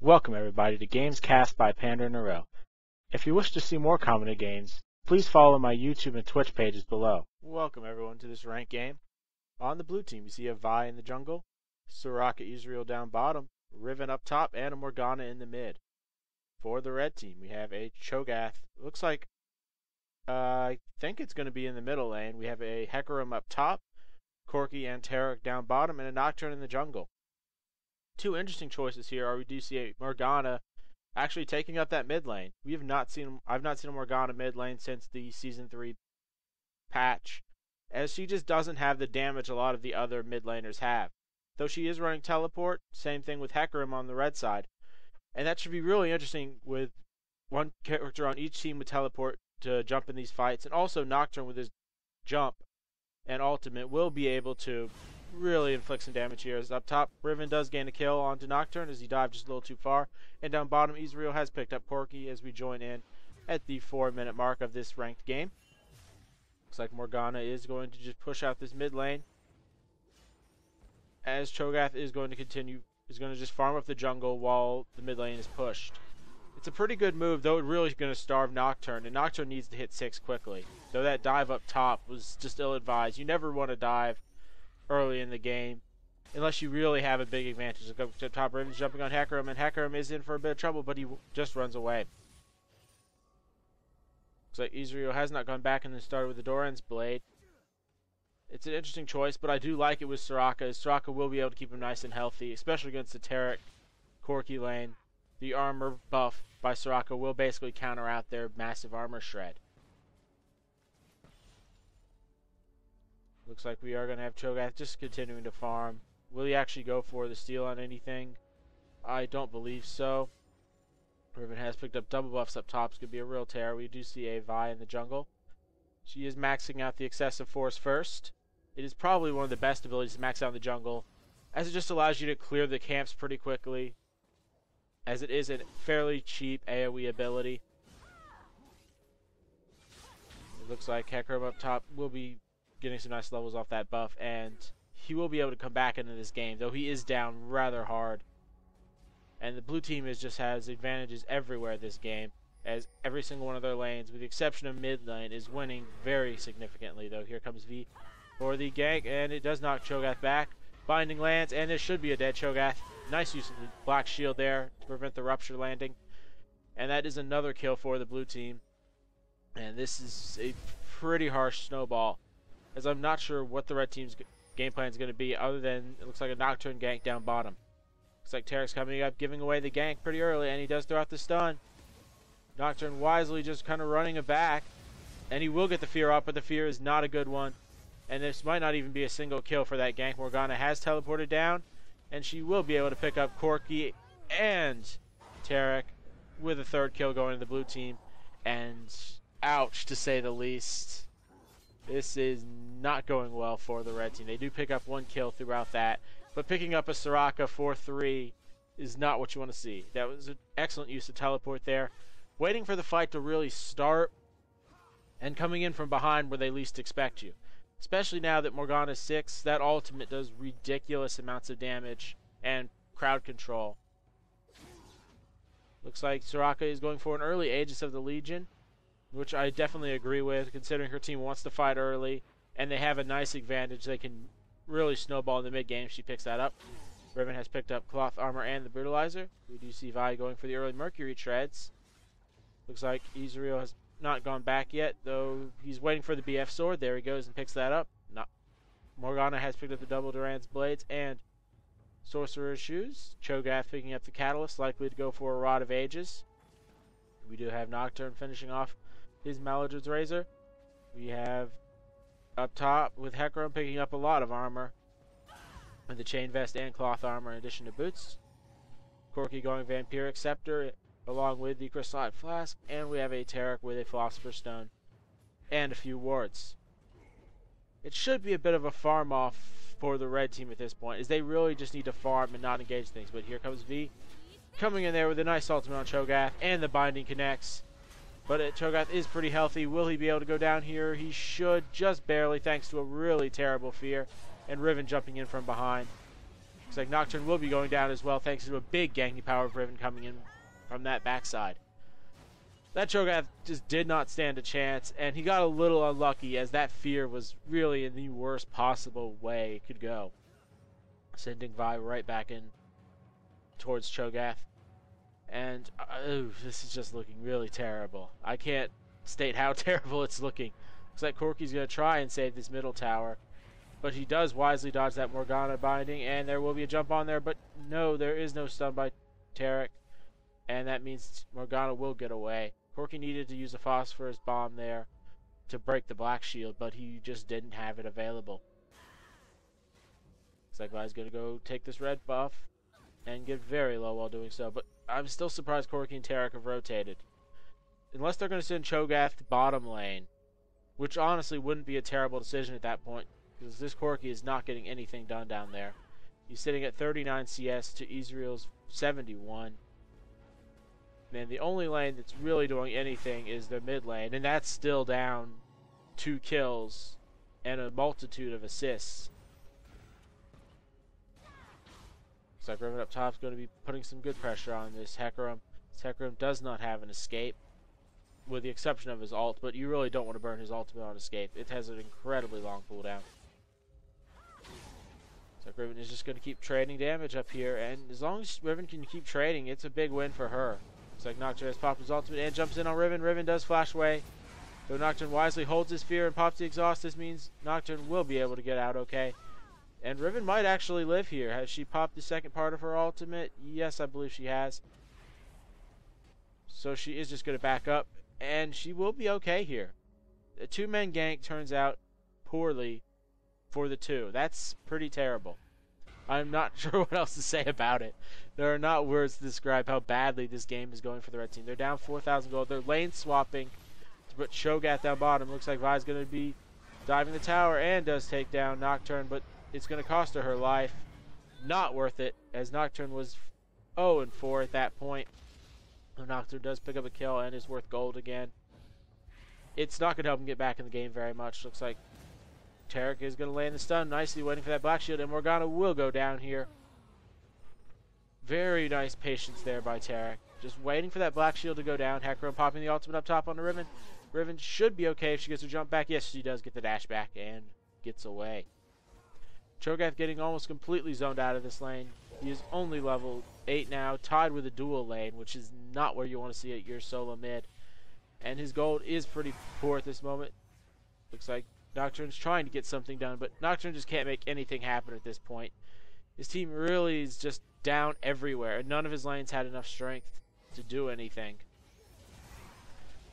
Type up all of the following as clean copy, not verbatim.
Welcome everybody to Games Cast by PanderNyrl. If you wish to see more commented games, please follow my YouTube and Twitch pages below. Welcome everyone to this ranked game. On the blue team, you see a Vi in the jungle, Soraka Ezreal down bottom, Riven up top, and a Morgana in the mid. For the red team, we have a Cho'Gath. Looks like, I think it's going to be in the middle lane. We have a Hecarim up top, Corki and Taric down bottom, and a Nocturne in the jungle. Two interesting choices here are we do see a Morgana actually taking up that mid lane. I've not seen a Morgana mid lane since the Season 3 patch, as she just doesn't have the damage a lot of the other mid laners have. Though she is running teleport, same thing with Hecarim on the red side. And that should be really interesting with one character on each team with teleport to jump in these fights, and also Nocturne with his jump and ultimate will be able to really inflict some damage here. As up top, Riven does gain a kill onto Nocturne as he dived just a little too far. And down bottom, Ezreal has picked up Corki as we join in at the 4-minute mark of this ranked game. Looks like Morgana is going to just push out this mid lane, as Cho'Gath is going to just farm up the jungle while the mid lane is pushed. It's a pretty good move, though it really is going to starve Nocturne, and Nocturne needs to hit 6 quickly. Though that dive up top was just ill-advised. You never want to dive early in the game unless you really have a big advantage. Look up to top, Riven's jumping on Hecarim, and Hecarim is in for a bit of trouble, but he just runs away. Looks like Ezreal has not gone back and then started with the Doran's Blade. It's an interesting choice, but I do like it with Soraka, as Soraka will be able to keep him nice and healthy, especially against the Taric Corki lane. The armor buff by Soraka will basically counter out their massive armor shred. Looks like we are going to have Cho'Gath just continuing to farm. Will he actually go for the steal on anything? I don't believe so. Riven has picked up double buffs up top. It's going to be a real tear. We do see a Vi in the jungle. She is maxing out the excessive force first. It is probably one of the best abilities to max out in the jungle, as it just allows you to clear the camps pretty quickly, as it is a fairly cheap AoE ability. It looks like Hecarim up top will be getting some nice levels off that buff, and he will be able to come back into this game, though he is down rather hard. And the blue team just has advantages everywhere this game, as every single one of their lanes, with the exception of mid lane, is winning very significantly. Though here comes V for the gank, and it does knock Cho'Gath back. Binding lands, and this should be a dead Cho'Gath. Nice use of the black shield there to prevent the rupture landing. And that is another kill for the blue team. And this is a pretty harsh snowball, as I'm not sure what the red team's game plan is going to be, other than it looks like a Nocturne gank down bottom. Looks like Taric's coming up, giving away the gank pretty early, and he does throw out the stun. Nocturne wisely just kind of running it back, and he will get the fear up, but the fear is not a good one. And this might not even be a single kill for that gank. Morgana has teleported down, and she will be able to pick up Corki and Taric with a third kill going to the blue team. And ouch, to say the least. This is not going well for the red team. They do pick up one kill throughout that, but picking up a Soraka 4-3 is not what you want to see. That was an excellent use of teleport there. Waiting for the fight to really start, and coming in from behind where they least expect you. Especially now that Morgana's 6, that ultimate does ridiculous amounts of damage and crowd control. Looks like Soraka is going for an early Aegis of the Legion, which I definitely agree with, considering her team wants to fight early, and they have a nice advantage. They can really snowball in the mid-game if she picks that up. Riven has picked up Cloth Armor and the Brutalizer. We do see Vi going for the early Mercury Treads. Looks like Ezreal has not gone back yet, though he's waiting for the BF sword. There he goes and picks that up. Morgana has picked up the double Doran's Blades and Sorcerer's Shoes. Cho'Gath picking up the Catalyst, likely to go for a Rod of Ages. We do have Nocturne finishing off his Maladrin's Razor. We have up top with Hecarim picking up a lot of armor, and the Chain Vest and Cloth Armor in addition to boots. Corki going Vampiric Scepter along with the Crystallite Flask, and we have a Taric with a Philosopher's Stone and a few wards. It should be a bit of a farm off for the red team at this point, as they really just need to farm and not engage things. But here comes V coming in there with a nice ultimate on Cho'Gath, and the binding connects. But Cho'Gath is pretty healthy. Will he be able to go down here? He should, just barely, thanks to a really terrible fear, and Riven jumping in from behind. Looks like Nocturne will be going down as well, thanks to a big ganking power of Riven coming in from that backside. That Cho'Gath just did not stand a chance, and he got a little unlucky as that fear was really in the worst possible way it could go. Sending Vi right back in towards Cho'Gath. And, this is just looking really terrible. I can't state how terrible it's looking. Looks like Corki's going to try and save this middle tower. But he does wisely dodge that Morgana binding, and there will be a jump on there, but no, there is no stun by Taric. And that means Morgana will get away. Corki needed to use a phosphorus bomb there to break the black shield, but he just didn't have it available. Looks like Vi's going to go take this red buff and get very low while doing so, but I'm still surprised Corki and Taric have rotated. Unless they're going to send Cho'Gath to bottom lane, which honestly wouldn't be a terrible decision at that point, because this Corki is not getting anything done down there. He's sitting at 39 CS to Ezreal's 71. Man, the only lane that's really doing anything is the mid lane, and that's still down 2 kills and a multitude of assists. Looks like Riven up top is going to be putting some good pressure on this Hecarim. This Hecarim does not have an escape, with the exception of his ult, but you really don't want to burn his ultimate on escape. It has an incredibly long cooldown. So Riven is just going to keep trading damage up here, and as long as Riven can keep trading, it's a big win for her. Looks like Nocturne has popped his ultimate and jumps in on Riven. Riven does flash away. Though Nocturne wisely holds his fear and pops the exhaust, this means Nocturne will be able to get out okay. And Riven might actually live here. Has she popped the second part of her ultimate? Yes, I believe she has. So she is just going to back up, and she will be okay here. A 2-man gank turns out poorly for the 2. That's pretty terrible. I'm not sure what else to say about it. There are not words to describe how badly this game is going for the red team. They're down 4,000 gold. They're lane swapping to put Cho'Gath down bottom. Looks like Vi's going to be diving the tower and does take down Nocturne, but it's going to cost her life. Not worth it, as Nocturne was 0-4 at that point. Nocturne does pick up a kill and is worth gold again. It's not going to help him get back in the game very much. Looks like Taric is going to land the stun nicely, waiting for that black shield, and Morgana will go down here. Very nice patience there by Taric. Just waiting for that black shield to go down. Hecarim popping the ultimate up top on the Riven. Riven should be okay if she gets her jump back. Yes, she does get the dash back and gets away. Cho'Gath getting almost completely zoned out of this lane. He is only level 8 now, tied with a dual lane, which is not where you want to see it, your solo mid. And his gold is pretty poor at this moment. Looks like Nocturne's trying to get something done, but Nocturne just can't make anything happen at this point. His team really is just down everywhere, and none of his lanes had enough strength to do anything.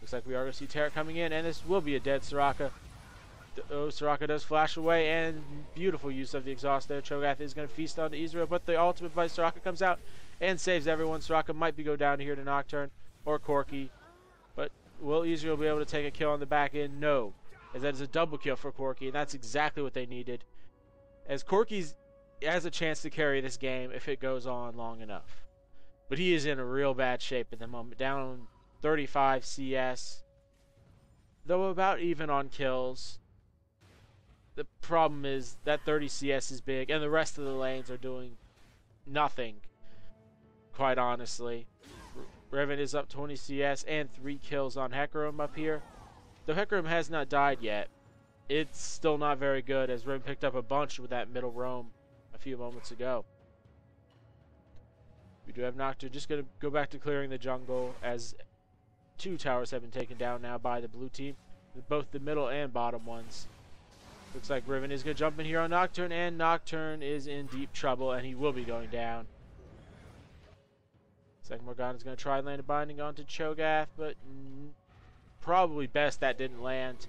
Looks like we are going to see Taric coming in, and this will be a dead Soraka. Oh, Soraka does flash away, and beautiful use of the exhaust there. Cho'Gath is going to feast on Ezreal, but the ultimate by Soraka comes out and saves everyone. Soraka might be go down here to Nocturne or Corki, but will Ezreal be able to take a kill on the back end? No, as that is a double kill for Corki, and that's exactly what they needed. As Corki has a chance to carry this game if it goes on long enough. But he is in a real bad shape at the moment, down 35 CS, though about even on kills. The problem is that 30 CS is big, and the rest of the lanes are doing nothing, quite honestly. Riven is up 20 CS and 3 kills on Hecarim up here. Though Hecarim has not died yet, it's still not very good, as Riven picked up a bunch with that middle roam a few moments ago. We do have Nocturne just going to go back to clearing the jungle, as 2 towers have been taken down now by the blue team, both the middle and bottom ones. Looks like Riven is going to jump in here on Nocturne, and Nocturne is in deep trouble, and he will be going down. Looks like Morgana is going to try and land a binding onto Cho'Gath, but probably best that didn't land,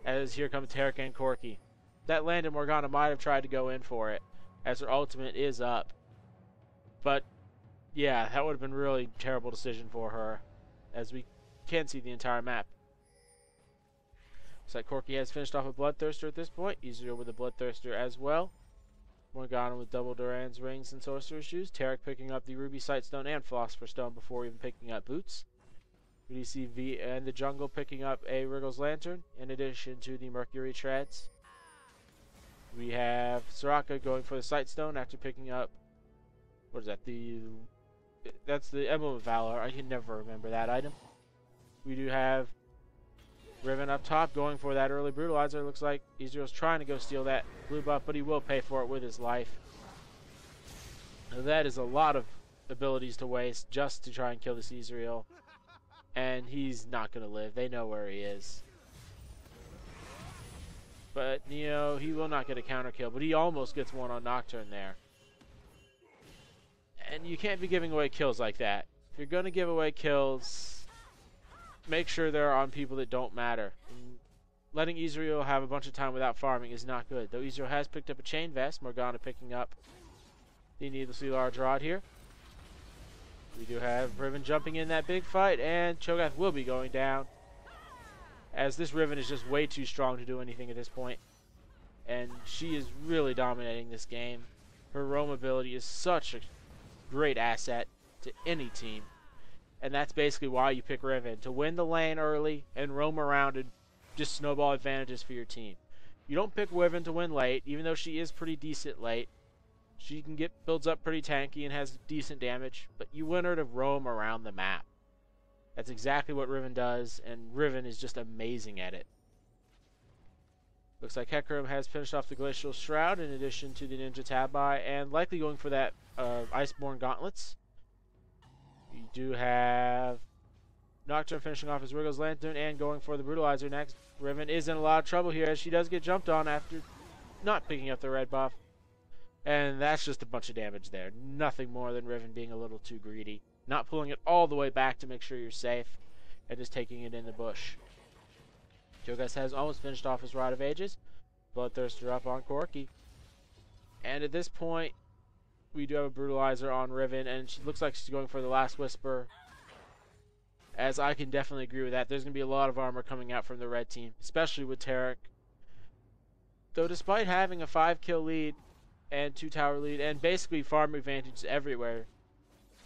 as here comes Taric and Corki. That landed, Morgana might have tried to go in for it, as her ultimate is up. But, yeah, that would have been a really terrible decision for her, as we can't see the entire map. Looks like Corki has finished off a Bloodthirster at this point. Ezreal with a Bloodthirster as well. Morgana with double Duran's rings and Sorcerer's Shoes. Taric picking up the Ruby Sightstone and Philosopher's Stone before even picking up boots. We do see V and the jungle picking up a Wriggle's Lantern in addition to the Mercury Treads. We have Soraka going for the Sightstone after picking up What is that? That's the Emblem of Valor. I can never remember that item. We do have Riven up top going for that early Brutalizer. Looks like Ezreal's trying to go steal that blue buff, but he will pay for it with his life. Now that is a lot of abilities to waste just to try and kill this Ezreal. And he's not going to live. They know where he is. But, you know, he will not get a counter kill. But he almost gets one on Nocturne there. And you can't be giving away kills like that. If you're going to give away kills, make sure they're on people that don't matter. And letting Ezreal have a bunch of time without farming is not good. Though Ezreal has picked up a Chain Vest. Morgana picking up the needlessly large rod here. We do have Riven jumping in that big fight, and Cho'Gath will be going down, as this Riven is just way too strong to do anything at this point. And she is really dominating this game. Her roam ability is such a great asset to any team. And that's basically why you pick Riven, to win the lane early and roam around and just snowball advantages for your team. You don't pick Riven to win late, even though she is pretty decent late. She can builds up pretty tanky and has decent damage, but you win her to roam around the map. That's exactly what Riven does, and Riven is just amazing at it. Looks like Hecarim has finished off the Glacial Shroud in addition to the Ninja Tabi, and likely going for that Iceborne Gauntlets. We do have Nocturne finishing off his Wriggle's Lantern and going for the Brutalizer next. Riven is in a lot of trouble here as she does get jumped on after not picking up the red buff. And that's just a bunch of damage there. Nothing more than Riven being a little too greedy. Not pulling it all the way back to make sure you're safe, and just taking it in the bush. Cho'Gath has almost finished off his Rod of Ages. Bloodthirster up on Corki. And at this point, we do have a Brutalizer on Riven, and she looks like she's going for the Last Whisper. As I can definitely agree with that. There's going to be a lot of armor coming out from the red team, especially with Taric. Though despite having a 5-kill lead, and 2-tower lead, and basically farm advantage everywhere,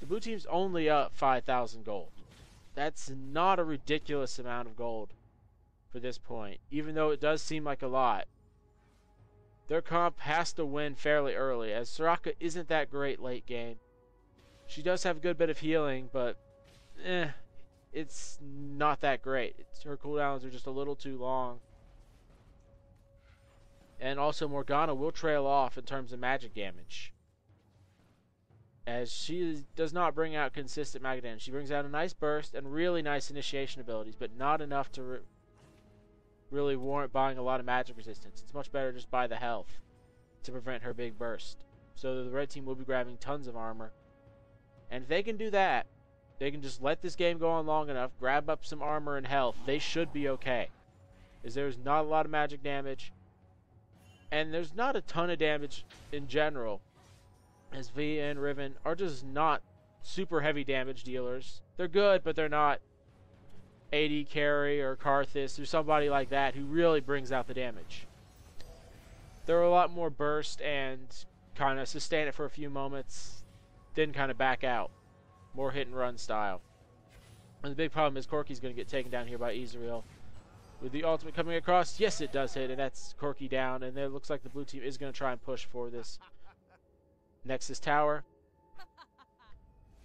the blue team's only up 5,000 gold. That's not a ridiculous amount of gold for this point, even though it does seem like a lot. Their comp has to win fairly early, as Soraka isn't that great late game. She does have a good bit of healing, but it's not that great. Her cooldowns are just a little too long. And also Morgana will trail off in terms of magic damage, as she does not bring out consistent magic damage. She brings out a nice burst and really nice initiation abilities, but not enough to really warrant buying a lot of magic resistance. It's much better just buy the health to prevent her big burst. So the red team will be grabbing tons of armor. And if they can do that, they can just let this game go on long enough, grab up some armor and health, they should be okay. As there's not a lot of magic damage, and there's not a ton of damage in general, as V and Riven are just not super heavy damage dealers. They're good, but they're not AD Carry or Karthus or somebody like that who really brings out the damage. They're a lot more burst and kind of sustain it for a few moments, then kind of back out. More hit and run style. And the big problem is Corki's going to get taken down here by Ezreal. With the ultimate coming across, yes, it does hit, and that's Corki down. And it looks like the blue team is going to try and push for this Nexus Tower.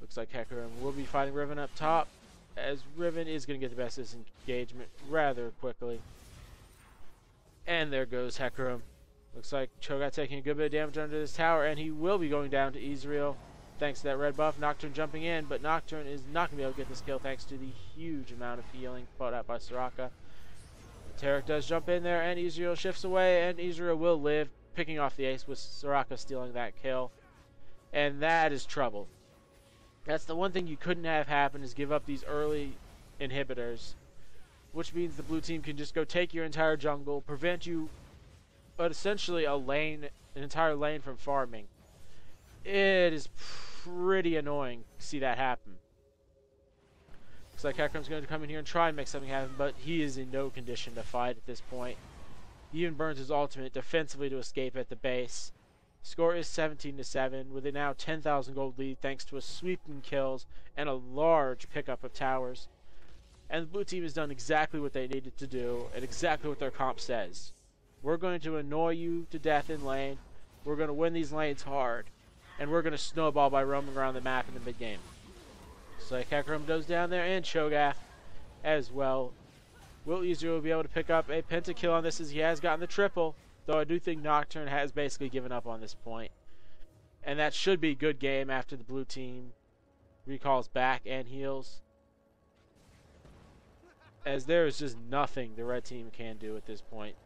Looks like Hecarim will be fighting Riven up top, as Riven is going to get the best of this engagement rather quickly. And there goes Hecarim. Looks like Cho'Gath taking a good bit of damage under this tower, and he will be going down to Ezreal thanks to that red buff. Nocturne jumping in, but Nocturne is not going to be able to get this kill thanks to the huge amount of healing put out by Soraka. Taric does jump in there, and Ezreal shifts away, and Ezreal will live, picking off the ace with Soraka stealing that kill. And that is trouble. That's the one thing you couldn't have happen, is give up these early inhibitors, which means the blue team can just go take your entire jungle, prevent you, but essentially an entire lane from farming. It is pretty annoying to see that happen. Looks like Hecarim's going to come in here and try and make something happen, but he is in no condition to fight at this point. He even burns his ultimate defensively to escape at the base. Score is 17-7, with a now 10,000 gold lead thanks to a sweeping kills and a large pickup of towers. And the blue team has done exactly what they needed to do, and exactly what their comp says. We're going to annoy you to death in lane. We're going to win these lanes hard. and we're going to snowball by roaming around the map in the mid game. So Hecarim goes down there, and Cho'Gath as well. Will Ezreal be able to pick up a pentakill on this, as he has gotten the triple, though I do think Nocturne has basically given up on this point. And that should be a good game after the blue team recalls back and heals, as there is just nothing the red team can do at this point.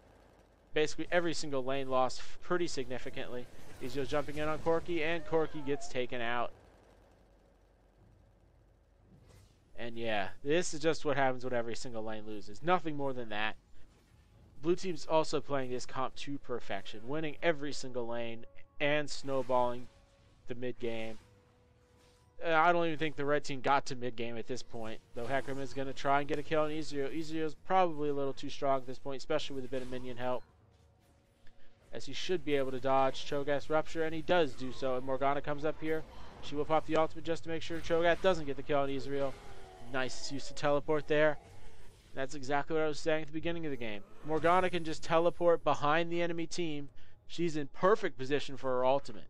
Basically every single lane lost pretty significantly. Ezreal jumping in on Corki, and Corki gets taken out. And yeah, this is just what happens when every single lane loses. Nothing more than that. Blue team's also playing this comp to perfection, winning every single lane and snowballing the mid game. I don't even think the red team got to mid game at this point, though Hecarim is going to try and get a kill on Ezreal. Ezreal's probably a little too strong at this point, especially with a bit of minion help, as he should be able to dodge Cho'Gath's Rupture, and he does do so. And Morgana comes up here. She will pop the ultimate just to make sure Cho'Gath doesn't get the kill on Ezreal. Nice use of teleport there. That's exactly what I was saying at the beginning of the game. Morgana can just teleport behind the enemy team. She's in perfect position for her ultimate,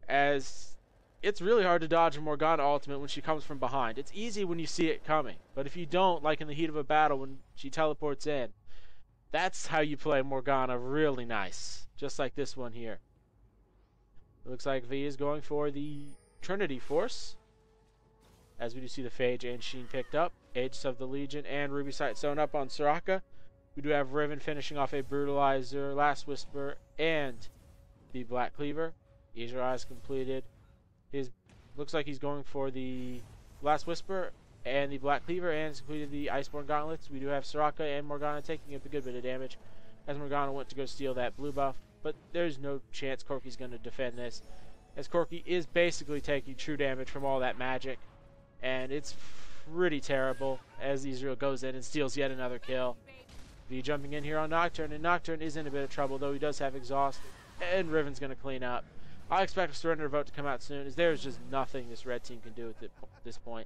as it's really hard to dodge a Morgana ultimate when she comes from behind. It's easy when you see it coming, but if you don't, like in the heat of a battle when she teleports in, that's how you play Morgana really nice, just like this one here. It looks like V is going for the Trinity Force, as we do see the Phage and Sheen picked up. Aegis of the Legion and Ruby Sight sewn up on Soraka. We do have Riven finishing off a Brutalizer, Last Whisper, and the Black Cleaver. Ezreal has completed his, looks like he's going for the Last Whisper and the Black Cleaver, and has completed the Iceborne Gauntlets. We do have Soraka and Morgana taking up a good bit of damage, as Morgana went to go steal that blue buff, but there's no chance Corki's going to defend this, as Corki is basically taking true damage from all that magic, and it's pretty terrible as Ezreal goes in and steals yet another kill. V jumping in here on Nocturne, and Nocturne is in a bit of trouble, though he does have exhaust, and Riven's going to clean up. I expect a surrender vote to come out soon, as there's just nothing this red team can do at this point.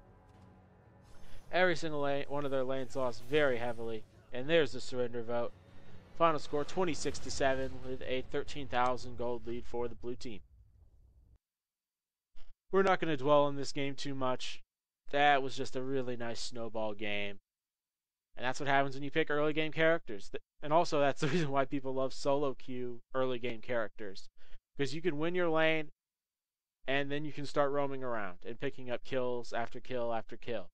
Every single lane, one of their lanes lost very heavily, and there's the surrender vote. Final score 26-7 with a 13,000 gold lead for the blue team. We're not going to dwell on this game too much. That was just a really nice snowball game. And that's what happens when you pick early game characters. And also that's the reason why people love solo queue early game characters, because you can win your lane, and then you can start roaming around and picking up kills after kill after kill.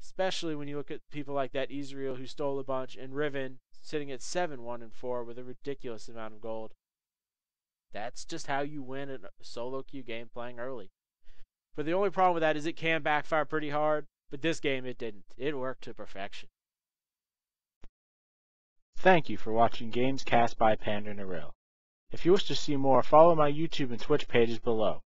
Especially when you look at people like that Ezreal, who stole a bunch, and Riven sitting at 7-1-4 with a ridiculous amount of gold. That's just how you win a solo queue game playing early. But the only problem with that is it can backfire pretty hard, but this game it didn't. It worked to perfection. Thank you for watching Games Cast by PanderNyrl. If you wish to see more, follow my YouTube and Twitch pages below.